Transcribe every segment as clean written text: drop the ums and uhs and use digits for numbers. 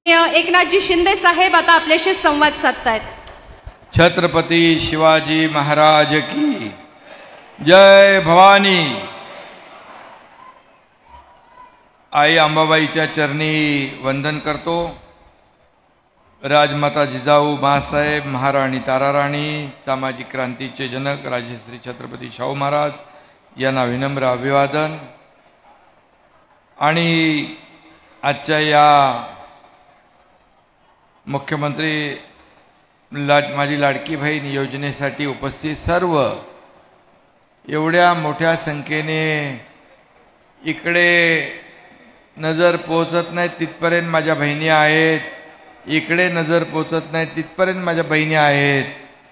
एकनाथजी शिंदे साहेब आता आपल्याशी संवाद साधतायत। छत्रपती शिवाजी महाराज की जय भवानी। आई अंबाबाईच्या चरणी वंदन करतो। राजमाता जिजाऊ मासाहेब, महाराणी ताराराणी, सामाजिक क्रांतीचे जनक राजश्री छत्रपती शाहू महाराज यांना विनम्र अभिवादन। आणि आजच्या या मुख्यमंत्री माझी लाडकी बहीण योजनेसाठी उपस्थित सर्व एवढ्या मोठ्या संख्येने इकडे नजर पोहोचत नाही तिथपर्यंत माझ्या बहिणी आहेत, इकडे नजर पोहोचत नाही तिथपर्यंत माझ्या बहिणी आहेत,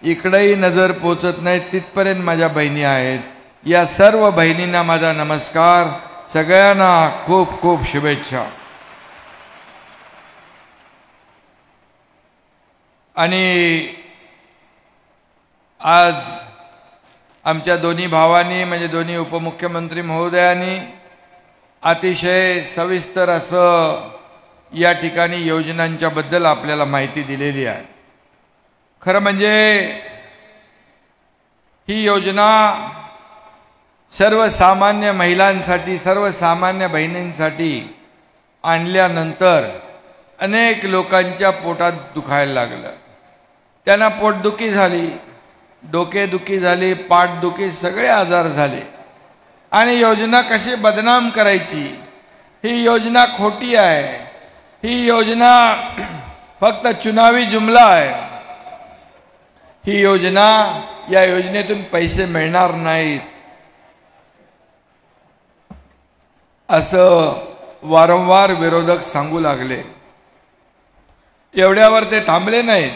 इकडेही नजर पोहोचत नाही तिथपर्यंत माझ्या बहिणी आहेत। या सर्व बहिणींना माझा नमस्कार, सगळ्यांना खूप खूप शुभेच्छा। आणि आज आमच्या दोन्ही भावांनी म्हणजे दोन्ही उपमुख्यमंत्री महोदयांनी अतिशय सविस्तर असं या ठिकाणी योजनांच्या बद्दल आपल्याला माहिती दिलेली आहे। खरं म्हणजे ही योजना सर्वसामान्य महिलांसाठी, सर्वसामान्य बहिणींसाठी आणल्यानंतर अनेक लोकांच्या पोटात दुखायला लागलं। त्यांना पोटदुखी झाली, डोकेदुखी झाली, पाठदुखी, सगळे आजार झाले। आणि योजना कशी बदनाम करायची, ही योजना खोटी आहे, ही योजना फक्त चुनावी जुमला आहे, ही योजना, या योजनेतून पैसे मिळणार नाहीत असं वारंवार विरोधक सांगू लागले। एवढ्यावर ते थांबले नाहीत,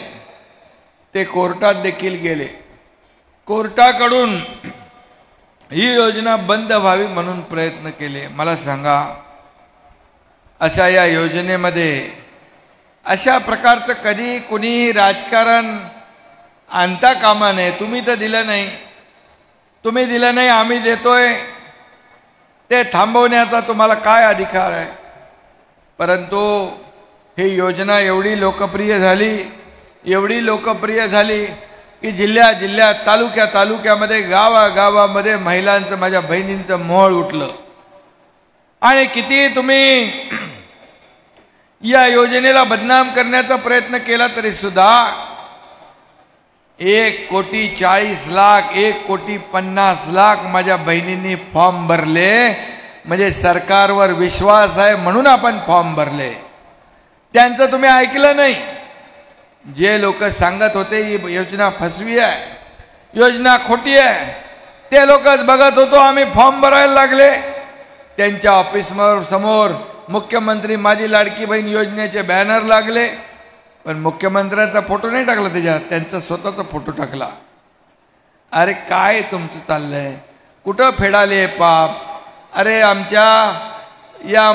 ते कोर्टात देखील गेले। कोर्टाकडून ही योजना बंद व्हावी म्हणून प्रयत्न केले। मला सांगा, अशा या योजनेमध्ये अशा प्रकारचं कधी कुणी राजकारण आणता कामा नये। तुम्ही तर दिलं नाही, तुम्ही दिलं नाही, आम्ही देतोय, ते थांबवण्याचा तुम्हाला काय अधिकार आहे? परंतु ही योजना एवढी लोकप्रिय झाली, एवढी लोकप्रिय झाली की जिल्ह्या जिल्ह्यात, तालुक्या तालुक्यामध्ये, गावागावामध्ये महिलांचं, माझ्या बहिणींचं मोहळ उठलं। आणि किती तुम्ही या योजनेला बदनाम करण्याचा प्रयत्न केला तरी सुद्धा 1,40,00,000 1,50,00,000 माझ्या बहिणींनी फॉर्म भरले। म्हणजे सरकारवर विश्वास आहे म्हणून आपण फॉर्म भरले। त्यांचं तुम्ही ऐकलं नाही। जे लोक सांगत होते ही योजना फसवी आहे, योजना खोटी आहे, ते लोकच बघत होतो आम्ही, फॉर्म भरायला लागले। त्यांच्या ऑफिस समोर मुख्यमंत्री माझी लाडकी बहीण योजनेचे बॅनर लागले, पण मुख्यमंत्र्यांचा फोटो नाही टाकला त्याच्यात, त्यांचा स्वतःचा फोटो टाकला। अरे काय तुमचं चाललंय? कुठं फेडाले पाप? अरे आमच्या या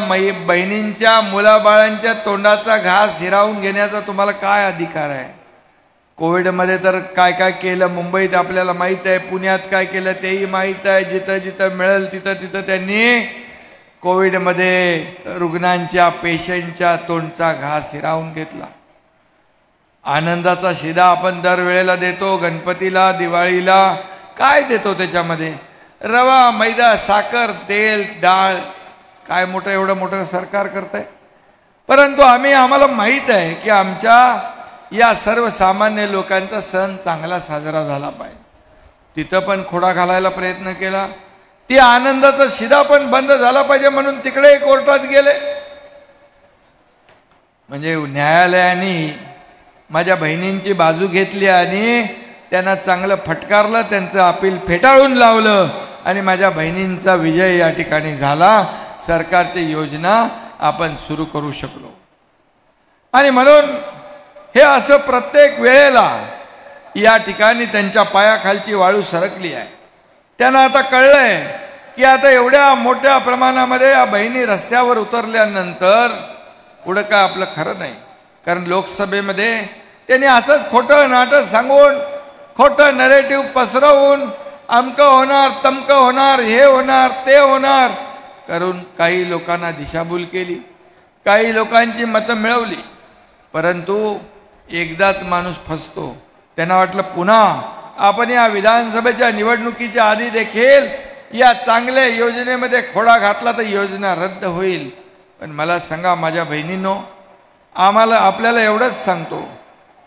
बहिणींच्या, मुलाबाळांच्या तोंडाचा घास हिरावून घेण्याचा तुम्हाला काय अधिकार आहे? कोविडमध्ये तर काय काय केलं मुंबईत आपल्याला माहीत आहे, पुण्यात काय केलं तेही माहीत आहे। जिथं जिथं मिळेल तिथं तिथं त्यांनी कोविडमध्ये रुग्णांच्या, पेशंटच्या तोंडचा घास हिरावून घेतला। आनंदाचा शिदा आपण दरवेळेला देतो, गणपतीला, दिवाळीला काय देतो? त्याच्यामध्ये रवा, मैदा, साखर, तेल, डाळ, काय मोठं एवढं मोठं सरकार करतंय। परंतु आम्हाला माहीत आहे की आमच्या या सर्वसामान्य लोकांचा सण चांगला साजरा झाला पाहिजे। तिथं पण खोडा घालायला प्रयत्न केला। ती आनंदाचा शिदा पण बंद झाला पाहिजे म्हणून तिकडे कोर्टात गेले। म्हणजे न्यायालयाने माझ्या बहिणींची बाजू घेतली आणि त्यांना चांगलं फटकारलं, त्यांचं अपील फेटाळून लावलं आणि माझ्या बहिणींचा विजय या ठिकाणी झाला। सरकारची योजना आपण सुरू करू शकलो। आणि म्हणून हे असं प्रत्येक वेळेला या ठिकाणी त्यांच्या पायाखालची वाळू सरकली आहे। त्यांना आता कळलंय की आता एवढ्या मोठ्या प्रमाणामध्ये या बहिणी रस्त्यावर उतरल्यानंतर पुढं काय आपलं खरं नाही। कारण लोकसभेमध्ये त्यांनी असंच खोटं नाटक सांगून, खोटं नरेटिव्ह पसरवून अमकं होणार, तमकं होणार, हे होणार, ते होणार करून काही लोकांना दिशाभूल केली, काही लोकांची मतं मिळवली। परंतु एकदाच माणूस फसतो. त्यांना वाटलं पुन्हा आपण या विधानसभेच्या निवडणुकीच्या आधी देखील या चांगल्या योजनेमध्ये खोडा घातला तर योजना रद्द होईल. पण मला सांगा माझ्या बहिणींनो, आपल्याला एवढंच सांगतो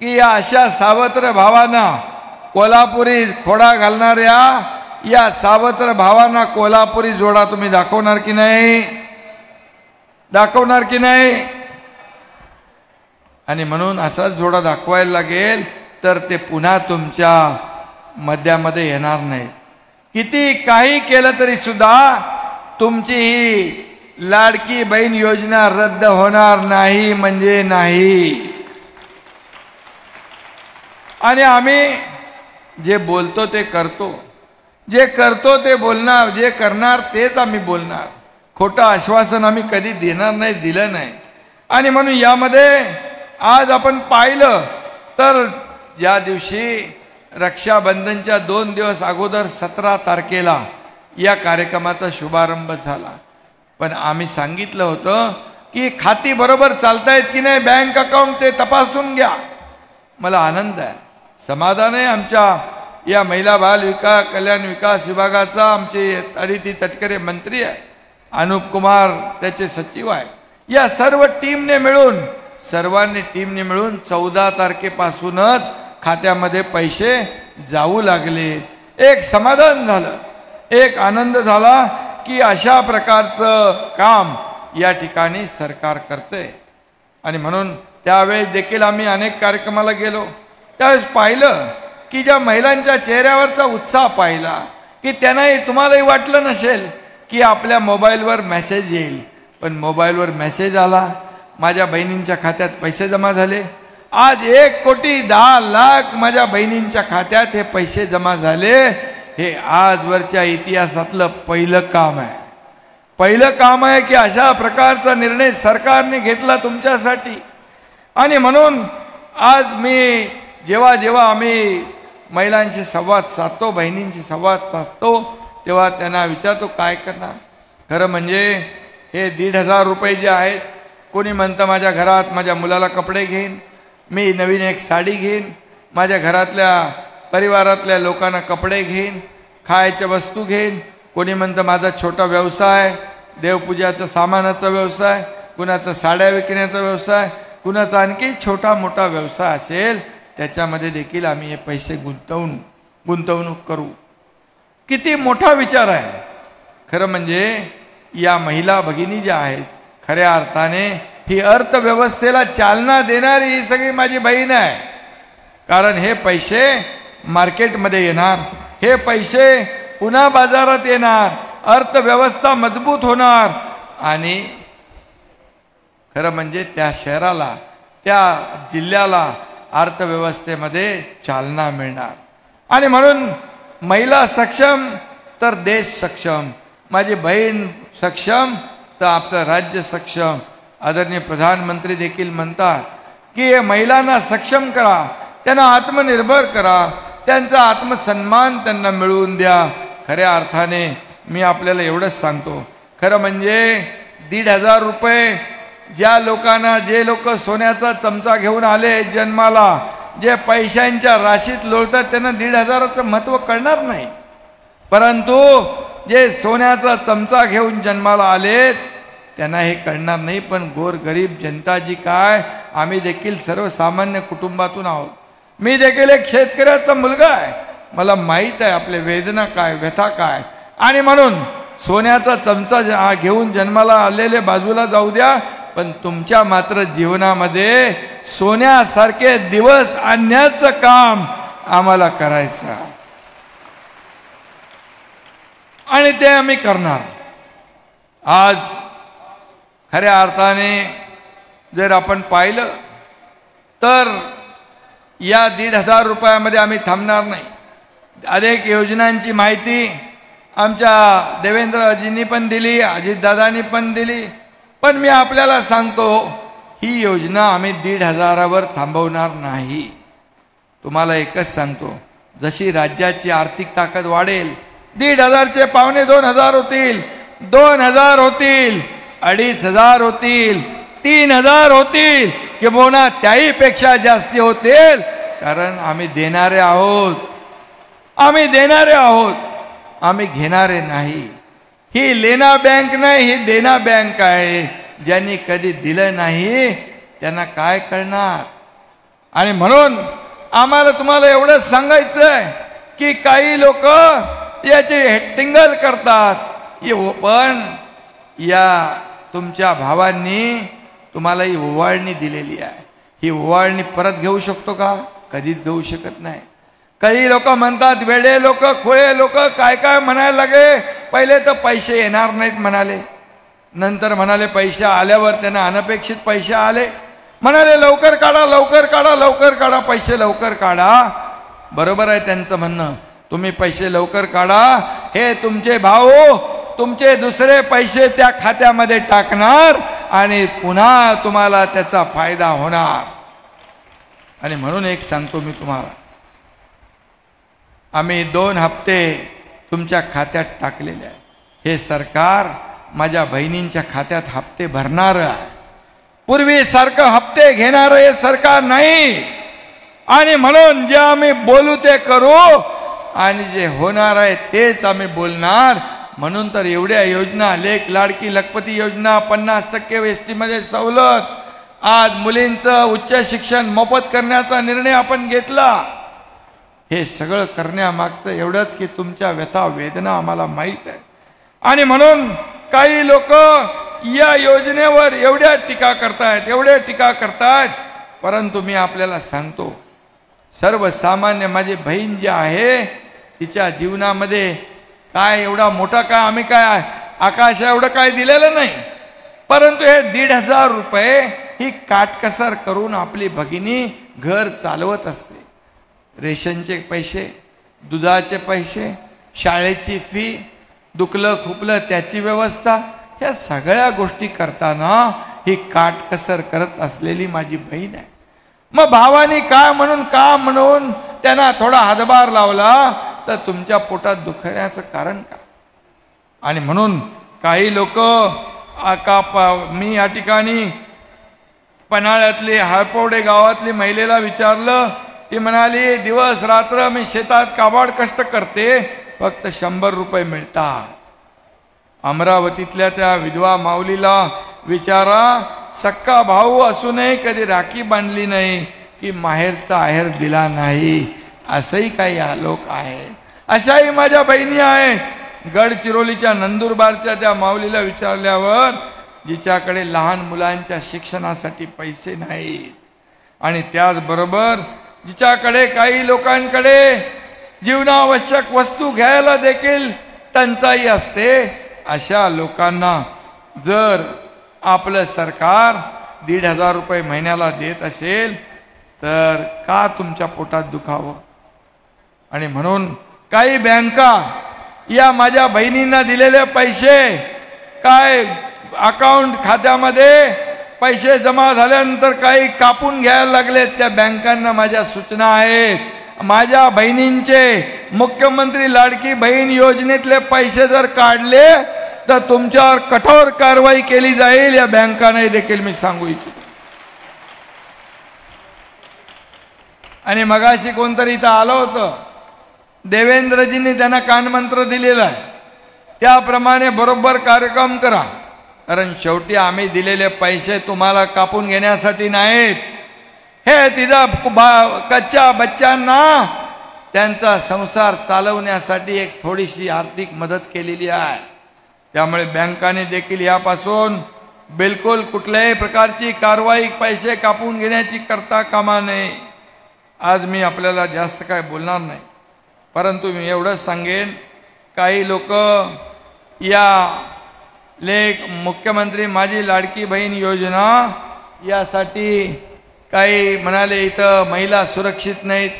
की या अशा सावत्र भावांना, कोल्हापुरी खोडा घालणाऱ्या या सावत्र भावांना कोल्हापुरी जोडा तुम्ही दाखवणार की नाही? दाखवणार की नाही? आणि म्हणून असाच जोडा दाखवायला लागेल तर ते पुन्हा तुमच्या मध्यामध्ये येणार नाही. किती काही केलं तरी सुद्धा तुमची ही लाडकी बहीण योजना रद्द होणार नाही म्हणजे नाही. आणि आम्ही जे बोलतो ते करतो, जे करतो ते बोलणार, जे करणार तेच आम्ही बोलणार. खोटं आश्वासन आम्ही कधी देणार नाही, दिलं नाही. आणि म्हणून यामध्ये आज आपण पाहिलं तर ज्या दिवशी रक्षाबंधनच्या 2 दिवस अगोदर 17 तारखेला या कार्यक्रमाचा शुभारंभ झाला. पण आम्ही सांगितलं होतं की खाती बरोबर चालतायत की नाही, बँक अकाउंट ते तपासून घ्या. मला आनंद आहे, समाधान आहे. आमच्या या महिला बाल विकास कल्याण विकास विभागाचा आमचे अदिती तटकरे मंत्री आहे, अनुप कुमार त्याचे सचिव आहे. या सर्व सर्वांनी टीमने मिळून 14 तारखेपासूनच खात्यामध्ये पैसे जाऊ लागले. एक समाधान झालं, एक आनंद झाला की अशा प्रकारचं काम या ठिकाणी सरकार करते. आणि म्हणून त्यावेळेस देखील आम्ही अनेक कार्यक्रमाला गेलो. त्यावेळेस पाहिलं की ज्या महिलांच्या चेहऱ्यावरचा उत्साह पाहिला की त्यांनाही, तुम्हालाही वाटलं नसेल की आपल्या मोबाईलवर मेसेज येईल, पण मोबाईलवर मेसेज आला, माझ्या बहिणींच्या खात्यात पैसे जमा झाले. आज 1,10,00,000 माझ्या बहिणींच्या खात्यात हे पैसे जमा झाले. हे आजवरच्या इतिहासातलं पहिलं काम आहे. पहिलं काम आहे की अशा प्रकारचा निर्णय सरकारने घेतला तुमच्यासाठी. आणि म्हणून आज मी जेव्हा आम्ही महिलांशी संवाद साधतो, बहिणींशी संवाद साधतो, तेव्हा त्यांना विचारतो काय करणार. खरं म्हणजे हे 1,500 रुपये जे आहेत, कोणी म्हणतं माझ्या घरात माझ्या मुलाला कपडे घेईन, मी नवीन एक साडी घेईन, माझ्या घरातल्या परिवारातल्या लोकांना कपडे घेईन, खायच्या वस्तू घेईन. कोणी म्हणतं माझा छोटा व्यवसाय, देवपूजाचा सामानाचा व्यवसाय, कुणाचा साड्या विकण्याचा व्यवसाय, कुणाचा आणखी छोटा मोठा व्यवसाय असेल, त्याच्यामध्ये देखील आम्ही हे पैसे गुंतवणूक करू. किती मोठा विचार आहे. खरं म्हणजे या महिला भगिनी ज्या आहेत, खऱ्या अर्थाने ही अर्थव्यवस्थेला चालना देणारी ही सगळी माझी बहीण आहे. कारण हे पैसे मार्केटमध्ये येणार, हे पैसे पुन्हा बाजारात येणार, अर्थव्यवस्था मजबूत होणार आणि खरं म्हणजे त्या शहराला, त्या जिल्ह्याला अर्थव्यवस्थेमध्ये चालना मिळणार. आणि म्हणून महिला सक्षम तर देश सक्षम, माझी बहीण सक्षम तर आपलं राज्य सक्षम. आदरणीय प्रधानमंत्री देखील म्हणतात की महिलांना सक्षम करा, त्यांना आत्मनिर्भर करा, त्यांचा आत्मसन्मान त्यांना मिळवून द्या. खऱ्या अर्थाने मी आपल्याला एवढंच सांगतो, खरं म्हणजे 1,500 रुपये ज्या लोकांना, जे लोक सोन्याचा चमचा घेऊन आले जन्माला, जे पैशांच्या राशीत लोळतात, त्यांना 1,500चं महत्त्व कळणार नाही. परंतु जे सोन्याचा चमचा घेऊन जन्माला आलेत त्यांना हे कळणार नाही. पण गोरगरीब जनता जी काय, आम्ही देखील सर्वसामान्य कुटुंबातून आहोत. मी देखील एक शेतकऱ्याचा मुलगा आहे. मला माहीत आहे आपल्या वेदना काय, व्यथा काय. आणि म्हणून सोन्याचा चमचा घेऊन जन्माला आलेले बाजूला जाऊ द्या, पण तुमच्या मात्र जीवनामध्ये सोन्यासारखे दिवस आणण्याचं काम आम्हाला करायचं आणि ते आम्ही करणार. आज खऱ्या अर्थाने जर आपण पाहिलं तर या 1,500 रुपयामध्ये आम्ही थांबणार नाही. अनेक योजनांची माहिती आमच्या देवेंद्रजींनी पण दिली, अजितदादांनी पण दिली. पण मी आपल्याला सांगतो, ही योजना आम्ही 1,500वर थांबवणार नाही. तुम्हाला एकच सांगतो, जशी राज्याची आर्थिक ताकद वाढेल, 1,500चे 2,500 होतील, 2,000 होतील, 2,500 होतील, 3,000 होतील, किंबहुना त्याही पेक्षा जास्ती होतील, कारण आम्ही देणारे आहोत. आम्ही देणारे आहोत, आम्ही घेणारे नाही. ही लेना बँक नाही, ही देना बँक आहे. ज्यांनी कधी दिलं नाही त्यांना काय कळणार. आणि म्हणून आम्हाला तुम्हाला एवढंच सांगायचंय की काही लोक याची टिंगल करतात, पण या तुमच्या भावांनी तुम्हाला ही ओवाळणी दिलेली आहे. ही ओवाळणी परत घेऊ शकतो का? कधीच घेऊ शकत नाही. काही लोक म्हणतात, वेडे लोक, खुळे लोक काय काय म्हणायला लागे. पहिले तर पैसे येणार नाहीत म्हणाले, नंतर म्हणाले पैसे आल्यावर त्यांना अनपेक्षित पैसे आले, म्हणाले लवकर काढा लवकर काढा लवकर काढा, पैसे लवकर काढा. बरोबर आहे त्यांचं म्हणणं, तुम्ही पैसे लवकर काढा. हे तुमचे भाऊ तुमचे दुसरे पैसे त्या खात्यामध्ये टाकणार आणि पुन्हा तुम्हाला त्याचा फायदा होणार. आणि म्हणून एक सांगतो मी तुम्हाला, आम्ही 2 हप्ते तुमच्या खात्यात टाकलेले आहे. हे सरकार माझ्या बहिणींच्या खात्यात हप्ते भरणार आहे. पूर्वीसारखं हप्ते घेणार हे सरकार नाही. आणि म्हणून जे आम्ही बोलू ते करू आणि जे होणार आहे तेच आम्ही बोलणार. म्हणून तर एवढ्या योजना, लेक लाडकी लखपती योजना, 50% एसटी मध्ये सवलत, आज मुलींचं उच्च शिक्षण मोफत करण्याचा निर्णय आपण घेतला. हे सगळं करण्यामागचं एवढंच की तुमच्या व्यथा वेदना आम्हाला माहीत आहे. आणि म्हणून काही लोक या योजनेवर एवढ्या टीका करतायत, परंतु मी आपल्याला सांगतो, सर्वसामान्य माझी बहीण जी आहे तिच्या जीवनामध्ये काय एवढा मोठा काय आम्ही काय आकाश एवढं काय दिलेलं नाही, परंतु हे 1,500 रुपये ही काटकसर करून आपली भगिनी घर चालवत असते. रेशनचे पैसे, दुधाचे पैसे, शाळेची फी, दुखलं खुपलं त्याची व्यवस्था, ह्या सगळ्या गोष्टी करताना ही काटकसर करत असलेली माझी बहीण आहे. मग भावानी काय म्हणून त्यांना थोडा हातभार लावला तर तुमच्या पोटात दुखण्याचं कारण का? आणि म्हणून काही लोक मी या ठिकाणी पन्हाळ्यातली हरपवडे गावातली महिलेला विचारलं, ती म्हणाली दिवस रात्र मी शेतात काबाड कष्ट करते, फक्त 100 रुपये मिळतात. अमरावतीतल्या त्या विधवा माऊलीला विचारा, सक्का भाऊ असूनही कधी राखी बांधली नाही की माहेरचा आहेर दिला नाही, असंही काही लोक आहेत. अशाही माझ्या बहिणी आहेत. गडचिरोलीच्या नंदुरबारच्या त्या माऊलीला विचारल्यावर, जिच्याकडे लहान मुलांच्या शिक्षणासाठी पैसे नाहीत आणि त्याचबरोबर जिच्याकडे काही लोकांकडे जीवनावश्यक वस्तू घ्यायला देखील टंचाई असते, अशा लोकांना जर आपलं सरकार 1,500 रुपये महिन्याला देत असेल तर का तुमच्या पोटात दुखावं? आणि म्हणून काही बँका या माझ्या बहिणींना दिलेले पैसे काय अकाउंट खात्यामध्ये पैसे जमा झाल्यानंतर काही कापून घ्यायला लागलेत. त्या बँकांना माझ्या सूचना आहेत, माझ्या बहिणींचे मुख्यमंत्री लाडकी बहीण योजनेतले पैसे जर काढले तर तुमच्यावर कठोर कारवाई केली जाईल. या बँकांना देखील मी सांगू इच्छितो. आणि मगाशी कोणतरी इथं आलं होतं, देवेंद्रजींनी त्यांना कानमंत्र दिलेला आहे, त्याप्रमाणे बरोबर कार्यक्रम करा. कारण शेवटी आम्ही दिलेले पैसे तुम्हाला कापून घेण्यासाठी नाहीत. हे तिचा कच्च्या बच्चांना त्यांचा संसार चालवण्यासाठी एक थोडीशी आर्थिक मदत केलेली आहे. त्यामुळे बँकाने देखील यापासून बिलकुल कुठल्याही प्रकारची कारवाई पैसे कापून घेण्याची करता कामा नये. आज मी आपल्याला जास्त काय बोलणार नाही, परंतु मी एवढंच सांगेन, काही लोक या मुख्यमंत्री माझी लाडकी बहीण योजना यासाठी काही म्हणाले इथं महिला सुरक्षित नाहीत.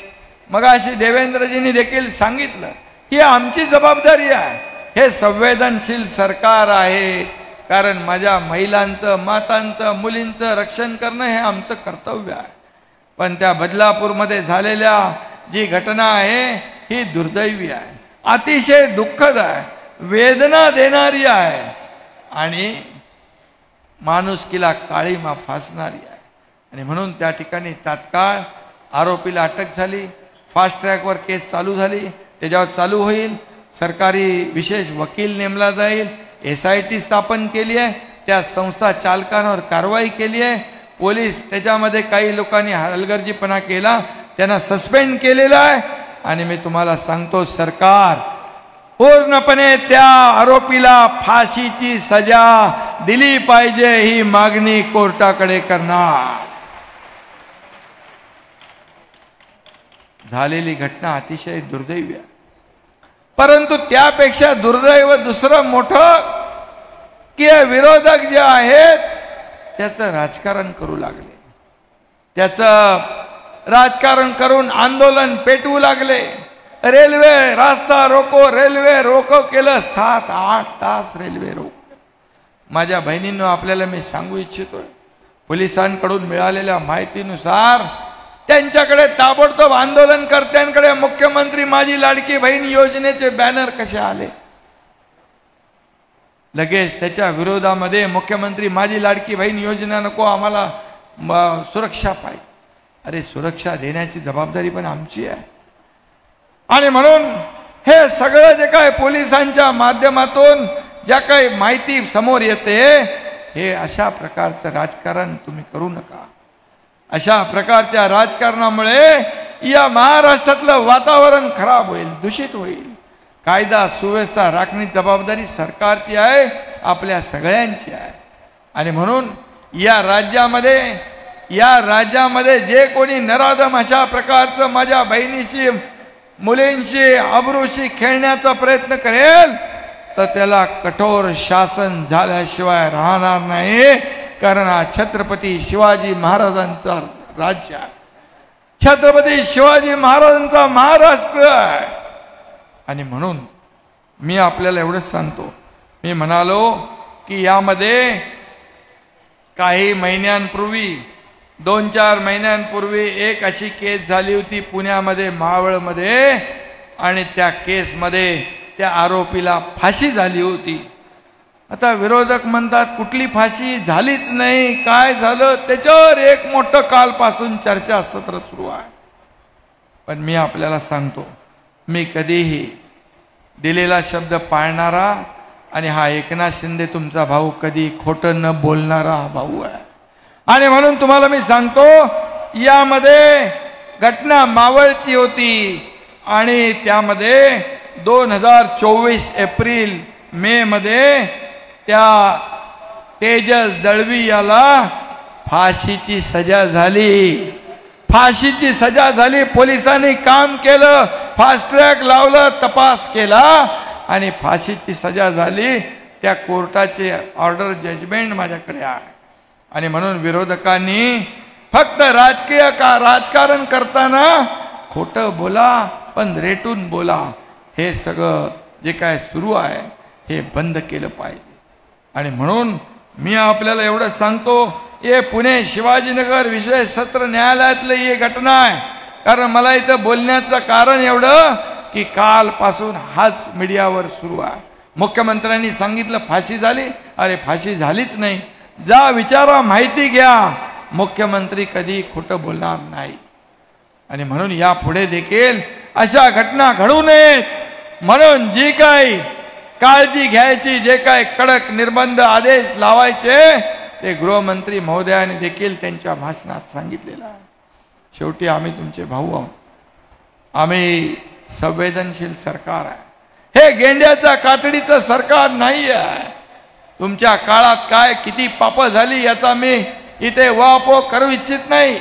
मग अशी देवेंद्रजींनी देखील सांगितलं की आमची जबाबदारी आहे, हे संवेदनशील सरकार आहे, कारण माझ्या महिलांचं, मातांचं, मुलींचं रक्षण करणं हे आमचं कर्तव्य आहे. पण त्या बदलापूरमध्ये झालेल्या जी घटना आहे ही दुर्दैवी आहे, अतिशय दुःखद आहे, वेदना देणारी आहे आणि माणुसकीला काळीमा फासणारी आहे. आणि म्हणून त्या ठिकाणी तात्काळ आरोपीला अटक झाली, फास्ट ट्रॅकवर केस चालू झाली, त्याच्यावर चालू होईल, सरकारी विशेष वकील नेमला जाईल, SIT स्थापन केली आहे, त्या संस्था चालकांवर कारवाई केली आहे, पोलीस त्याच्यामध्ये काही लोकांनी हलगर्जीपणा केला त्यांना सस्पेंड केलेलं आहे. आणि मी तुम्हाला सांगतो सरकार पूर्णपणे त्या आरोपीला फाशीची सजा दिली पाहिजे ही मागणी कोर्टाकडे करणार. झालेली घटना अतिशय दुर्दैवी आहे, परंतु त्यापेक्षा दुर्दैव दुसरं मोठं की विरोधक जे आहेत त्याचं राजकारण करू लागले, त्याचं राजकारण करून आंदोलन पेटवू लागले. रेल्वे रास्ता रोको केलं, 7-8 तास रेल्वे रोको. माझ्या बहिणींनो, आपल्याला मी सांगू इच्छितोय, पोलिसांकडून मिळालेल्या माहितीनुसार त्यांच्याकडे ताबडतोब आंदोलनकर्त्यांकडे मुख्यमंत्री माझी लाडकी बहीण योजनेचे बॅनर कसे आले. लगेच त्याच्या विरोधामध्ये मुख्यमंत्री माझी लाडकी बहीण योजना नको, आम्हाला सुरक्षा पाहिजे. अरे, सुरक्षा देण्याची जबाबदारी पण आमची आहे. आणि म्हणून हे सगळं जे काय पोलिसांच्या माध्यमातून ज्या काही माहिती समोर येते, हे अशा प्रकारचं राजकारण तुम्ही करू नका. अशा प्रकारच्या राजकारणामुळे या महाराष्ट्रातलं वातावरण खराब होईल, दूषित होईल. कायदा सुव्यवस्था राखण्याची जबाबदारी सरकारची आहे, आपल्या सगळ्यांची आहे. आणि म्हणून या राज्यामध्ये जे कोणी नराधम अशा प्रकारचं माझ्या बहिणीशी मुलींशी अब्रूशी खेळण्याचा प्रयत्न करेल तर त्याला कठोर शासन झाल्याशिवाय राहणार नाही. कारण हा छत्रपती शिवाजी महाराजांचा राज्य आहे, छत्रपती शिवाजी महाराजांचा महाराष्ट्र आहे. आणि म्हणून मी आपल्याला एवढंच सांगतो, मी म्हणालो की यामध्ये काही महिन्यांपूर्वी 2-4 महिन्यांपूर्वी एक अशी केस झाली होती पुण्यामध्ये, मावळमध्ये, आणि त्या केसमध्ये त्या आरोपीला फाशी झाली होती. आता विरोधक म्हणतात कुठली फाशी झालीच नाही, काय झालं, त्याच्यावर एक मोठं कालपासून चर्चा सत्र सुरू आहे. पण मी आपल्याला सांगतो, मी कधीही दिलेला शब्द पाळणारा आणि हा एकनाथ शिंदे तुमचा भाऊ कधी खोटं न बोलणारा हा भाऊ आहे. आणि म्हणून तुम्हाला मी सांगतो, यामध्ये घटना मावळची होती आणि त्यामध्ये 2024 एप्रिल मे मध्ये त्या तेजस दळवी याला फाशीची सजा झाली. फाशीची सजा झाली. पोलिसांनी काम केलं, फास्ट ट्रॅक लावलं, तपास केला आणि फाशीची सजा झाली. त्या कोर्टाचे ऑर्डर जजमेंट माझ्याकडे आहे. आणि म्हणून विरोधकांनी फक्त राजकारण करताना खोटं बोला पण रेटून बोला, हे सगळं जे काय सुरू आहे हे बंद केलं पाहिजे. आणि म्हणून मी आपल्याला एवढंच सांगतो, हे पुणे शिवाजीनगर विशेष सत्र न्यायालयातली ही घटना आहे. कारण मला इथं बोलण्याचं कारण एवढं की कालपासून हाच मीडियावर सुरू आहे. मुख्यमंत्र्यांनी सांगितलं फाशी झाली, अरे फाशी झालीच नाही. जा विचारा, माहिती घ्या, मुख्यमंत्री कधी खोटं बोलणार नाही. आणि म्हणून यापुढे देखील अशा घटना घडू नयेत म्हणून जी काही काळजी घ्यायची, जे काय कडक निर्बंध आदेश लावायचे ते गृहमंत्री महोदयांनी देखील त्यांच्या भाषणात सांगितलेलं आहे. शेवटी आम्ही तुमचे भाऊ आहोत, आम्ही संवेदनशील सरकार आहे. हे गेंड्याच्या कातडीचं सरकार नाही आहे. तुमच्या काळात काय किती पाप झाली याचा मी इथे वापो करू इच्छित नाही,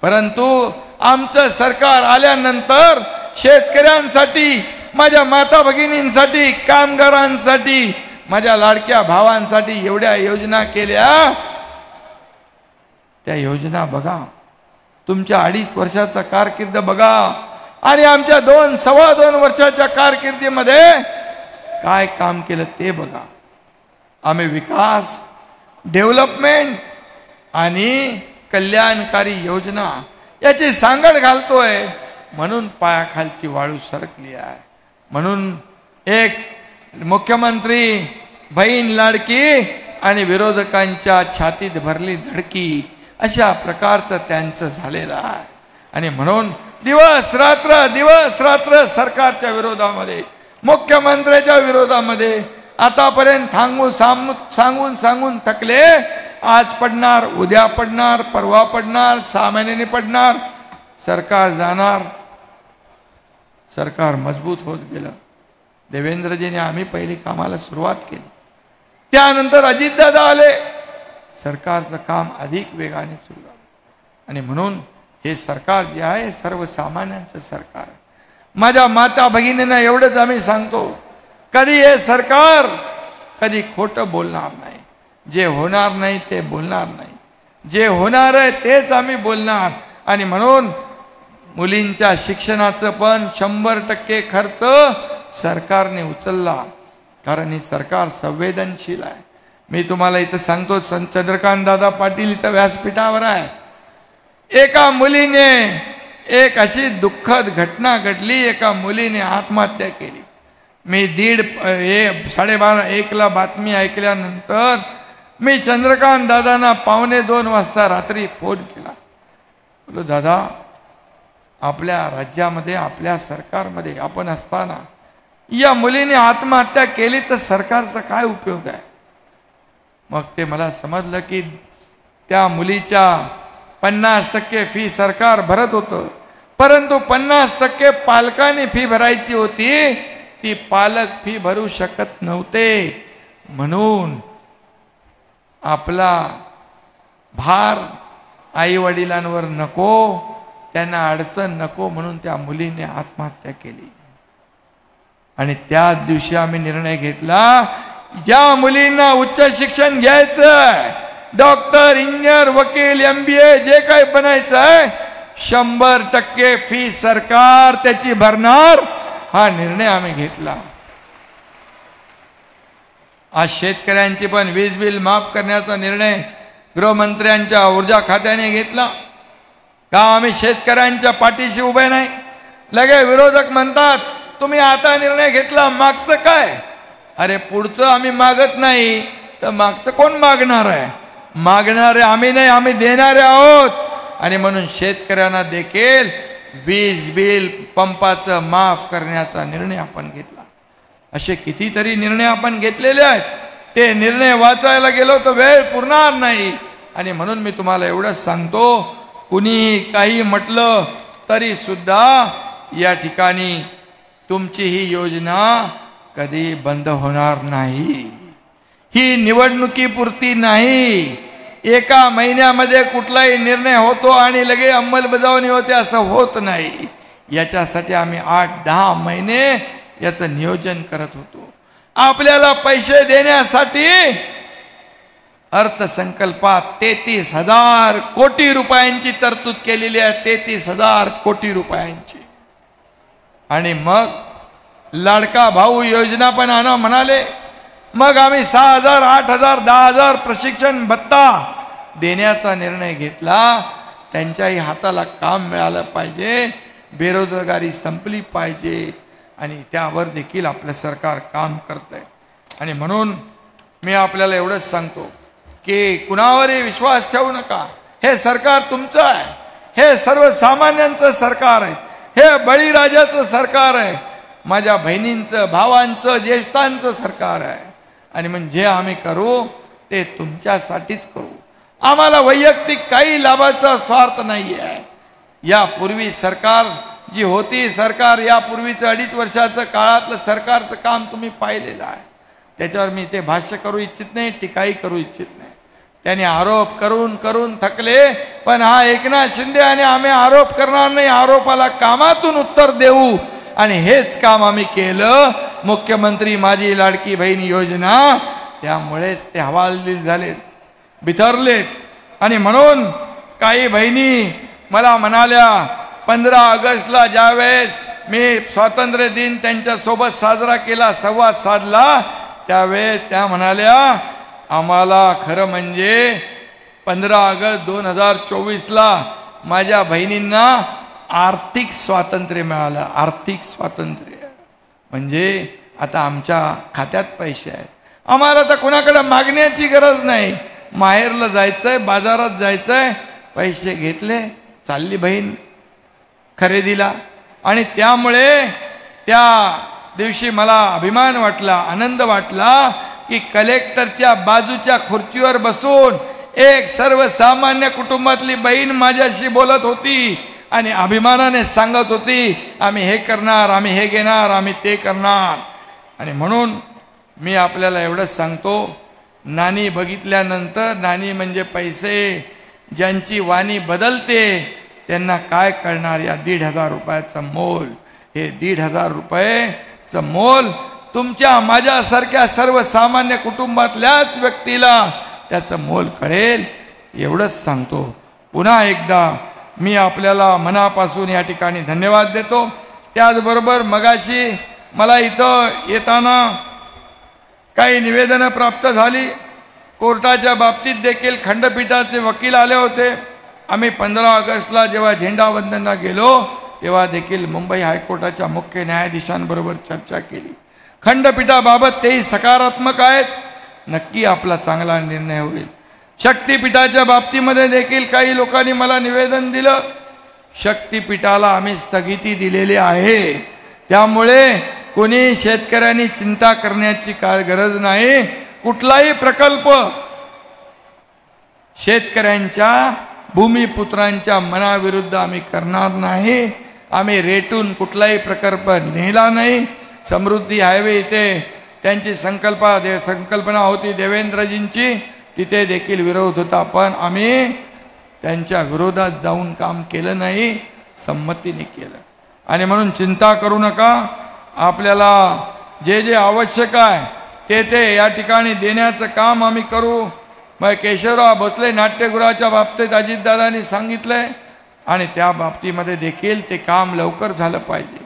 परंतु आमचं सरकार आल्यानंतर शेतकऱ्यांसाठी, माझ्या माता भगिनींसाठी, कामगारांसाठी, माझ्या लाडक्या भावांसाठी एवढ्या योजना केल्या. त्या योजना बघा, तुमच्या 2.5 वर्षाचा कारकीर्द बघा आणि आमच्या 2-2.25 वर्षाच्या कारकिर्दीमध्ये काय काम केलं ते बघा. आम्ही विकास, डेव्हलपमेंट आणि कल्याणकारी योजना याची सांगड घालतोय. म्हणून पायाखालची वाळू सरकली आहे. म्हणून एक मुख्यमंत्री, बहीण लाडकी आणि विरोधकांच्या छातीत भरली धडकी अशा प्रकारचं त्यांचं झालेलं आहे. आणि म्हणून दिवस रात्र सरकारच्या विरोधामध्ये, मुख्यमंत्र्याच्या विरोधामध्ये आतापर्यंत सांगून थकले. आज पडणार, उद्या पडणार, परवा पडणार, 6 महिन्यांनी पडणार, सरकार जाणार. सरकार मजबूत होत गेलं. देवेंद्रजीने आम्ही पहिली कामाला सुरुवात केली, त्यानंतर अजितदादा आले, सरकारचं काम अधिक वेगाने सुरू झालं. आणि म्हणून हे सरकार जे आहे सर्वसामान्यांचं सरकार आहे. माझ्या माता भगिनींना एवढंच आम्ही सांगतो, कधी हे सरकार कधी खोटं बोलणार नाही. जे होणार नाही ते बोलणार नाही, जे होणार आहे तेच आम्ही बोलणार. आणि म्हणून मुलींच्या शिक्षणाचं पण 100% खर्च सरकारने उचलला, कारण हे सरकार संवेदनशील आहे. मी तुम्हाला इथं सांगतो, चंद्रकांत दादा पाटील इथं व्यासपीठावर आहे. एका मुलीने, एक अशी दुःखद घटना घडली, एका मुलीने आत्महत्या केली. मी 12:30-1ला बातमी ऐकल्यानंतर मी चंद्रकांत दादांना 1:45 वाजता रात्री फोन केला. बोलो, दादा, आपल्या राज्यामध्ये, आपल्या सरकारमध्ये आपण असताना या मुलीने आत्महत्या केली तर सरकारचा काय उपयोग आहे? मग ते मला समजलं की त्या मुलीच्या 50% फी सरकार भरत होतं, परंतु 50% पालकांनी फी भरायची होती, ती पालक फी भरू शकत नव्हते. म्हणून आपला भार आई वडिलांवर नको, त्यांना अडचण नको, म्हणून त्या मुलीने आत्महत्या केली. आणि त्याच दिवशी आम्ही निर्णय घेतला, ज्या मुलींना उच्च शिक्षण घ्यायचंय, डॉक्टर, इंजिनियर, वकील, MBA जे काही बनायचंय, 100% फी सरकार त्याची भरणार. हा निर्णय आम्ही घेतला. आज शेतकऱ्यांची पण वीज बिल माफ करण्याचा निर्णय गृहमंत्र्यांच्या ऊर्जा खात्याने घेतला. का आम्ही शेतकऱ्यांच्या पाठीशी उभे नाही? लगे विरोधक म्हणतात, तुम्ही आता निर्णय घेतला, मागचं काय? अरे, पुढचं आम्ही मागत नाही तर मागचं कोण मागणार आहे? मागणारे आम्ही नाही, आम्ही देणारे आहोत. आणि म्हणून शेतकऱ्यांना देखील वीज बिल, पंपाचं माफ करण्याचा निर्णय आपण घेतला. असे कितीतरी निर्णय आपण घेतलेले आहेत. ते निर्णय वाचायला गेलो तर वेळ पुरणार नाही. आणि म्हणून मी तुम्हाला एवढंच सांगतो, कुणीही काही म्हटलं तरी सुद्धा या ठिकाणी तुमची ही योजना कधी बंद होणार नाही. ही निवडणुकीपुरती नाही. एका महिन्यामध्ये कुठलाही निर्णय होतो आणि लगे अंमलबजावणी होते असं होत नाही. याच्यासाठी आम्ही 8-10 महिने याचं नियोजन करत होतो. आपल्याला पैसे देण्यासाठी अर्थसंकल्पात 33,000 कोटी रुपयांची तरतूद केलेली आहे. 33,000 कोटी रुपयांची. आणि मग लाडका भाऊ योजना पण आणा म्हणाले. मग आम्ही 6,000, 8,000, 10,000 प्रशिक्षण भत्ता देण्याचा निर्णय घेतला. त्यांच्याही हाताला काम मिळालं पाहिजे, बेरोजगारी संपली पाहिजे, आणि त्यावर देखील आपलं सरकार काम करतंय. आणि म्हणून मी आपल्याला एवढंच सांगतो की कुणावरही विश्वास ठेवू नका. हे सरकार तुमचं आहे. हे सर्वसामान्यांचं सरकार आहे. हे बळीराजाचं सरकार आहे. माझ्या बहिणींचं, भावांचं, ज्येष्ठांचं सरकार आहे. आणि म्हणजे आम्ही करू ते तुमच्यासाठीच करू. आम्हाला वैयक्तिक काही लाभाचा स्वार्थ नाही आहे. यापूर्वी सरकार जी होती, सरकार यापूर्वीचं 2.5 वर्षाचं काळातलं सरकारचं काम तुम्ही पाहिलेलं आहे. त्याच्यावर मी ते भाष्य करू इच्छित नाही, टीकाही करू इच्छित नाही. त्याने आरोप करून करून थकले. पण हा एकनाथ शिंदे आणि आम्ही आरोप करणार नाही, आरोपाला कामातून उत्तर देऊ. आणि हेच काम आम्ही केलं. मुख्यमंत्री माझी लाडकी बहीण योजना, त्यामुळे ते हवालदिल झालेत, बिथरलेत. आणि म्हणून काही बहिणी मला म्हणाल्या, 15 ऑगस्टला ज्यावेळेस मी स्वातंत्र्य दिन त्यांच्या सोबत साजरा केला, संवाद साधला, त्यावेळेस त्या म्हणाल्या, आम्हाला खरं म्हणजे 15 ऑगस्ट 2024ला माझ्या बहिणींना आर्थिक स्वातंत्र्य मिळालं. आर्थिक स्वातंत्र्य म्हणजे आता आमच्या खात्यात पैसे आहेत. आम्हाला तर कोणाकडे मागण्याची गरज नाही. माहेरला जायचंय, बाजारात जायचंय, पैसे घेतले, चालली बहीण खरेदीला. आणि त्यामुळे त्या दिवशी मला अभिमान वाटला, आनंद वाटला की कलेक्टरच्या बाजूच्या खुर्चीवर बसून एक सर्वसामान्य कुटुंबातली बहीण माझ्याशी बोलत होती आणि अभिमानाने सांगत होती, आम्ही हे करणार, आम्ही हे घेणार, आम्ही ते करणार. आणि म्हणून मी आपल्याला एवढंच सांगतो, नाणी बघितल्यानंतर, नाणी म्हणजे पैसे, ज्यांची वाणी बदलते त्यांना काय कळणार या 1,500 रुपयाचं मोल. हे 1,500 रुपयेचं मोल तुमच्या माझ्यासारख्या सर्वसामान्य कुटुंबातल्याच व्यक्तीला त्याचं मोल कळेल, एवढंच सांगतो. पुन्हा एकदा मी आपल्याला मनापासून या ठिकाणी धन्यवाद देतो. त्याचबरोबर मगाशी मला इथं येताना काही निवेदनं प्राप्त झाली. कोर्टाच्या बाबतीत देखील खंडपीठाचे वकील आले होते. आम्ही 15 ऑगस्टला जेव्हा झेंडावंदनला गेलो तेव्हा देखील मुंबई हायकोर्टाच्या मुख्य न्यायाधीशांबरोबर चर्चा केली. खंडपीठाबाबत तेही सकारात्मक आहेत. नक्की आपला चांगला निर्णय होईल. शक्तीपीठाच्या बाबतीमध्ये देखील काही लोकांनी मला निवेदन दिलं. शक्तीपीठाला आम्ही स्थगिती दिलेली आहे. त्यामुळे कोणी शेतकऱ्यांनी चिंता करण्याची काय गरज नाही. कुठलाही प्रकल्प शेतकऱ्यांच्या भूमिपुत्रांच्या मनाविरुद्ध आम्ही करणार नाही. आम्ही रेटून कुठलाही प्रकल्प नेला नाही. समृद्धी हायवे इथे त्यांची संकल्पना होती देवेंद्रजींची, तिथे देखील विरोध होता, पण आम्ही त्यांच्या विरोधात जाऊन काम केलं नाही, संमतीने केलं. आणि म्हणून चिंता करू नका. आपल्याला जे जे आवश्यक आहे ते या ठिकाणी देण्याचं काम आम्ही करू. मग केशवराव भोसले नाट्यगृहाच्या बाबतीत अजितदादांनी सांगितलंय आणि त्या बाबतीमध्ये देखील ते काम लवकर झालं पाहिजे.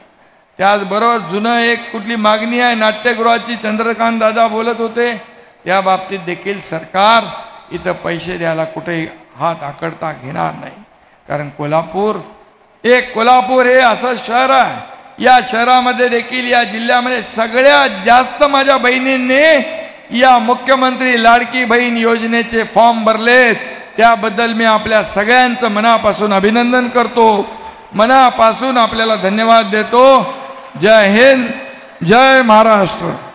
त्याचबरोबर जुनं एक कुठली मागणी आहे नाट्यगृहाची, चंद्रकांत दादा बोलत होते, त्या बाबतीत देखील सरकार इथं पैसे द्यायला कुठेही हात आकडता घेणार नाही. कारण कोल्हापूर हे असं शहर आहे, या शहरामध्ये देखील, या जिल्ह्यामध्ये सगळ्यात जास्त माझ्या बहिणींनी या मुख्यमंत्री लाडकी बहीण योजनेचे फॉर्म भरलेत. त्याबद्दल मी आपल्या सगळ्यांचं मनापासून अभिनंदन करतो, मनापासून आपल्याला धन्यवाद देतो. जय हिंद, जय महाराष्ट्र.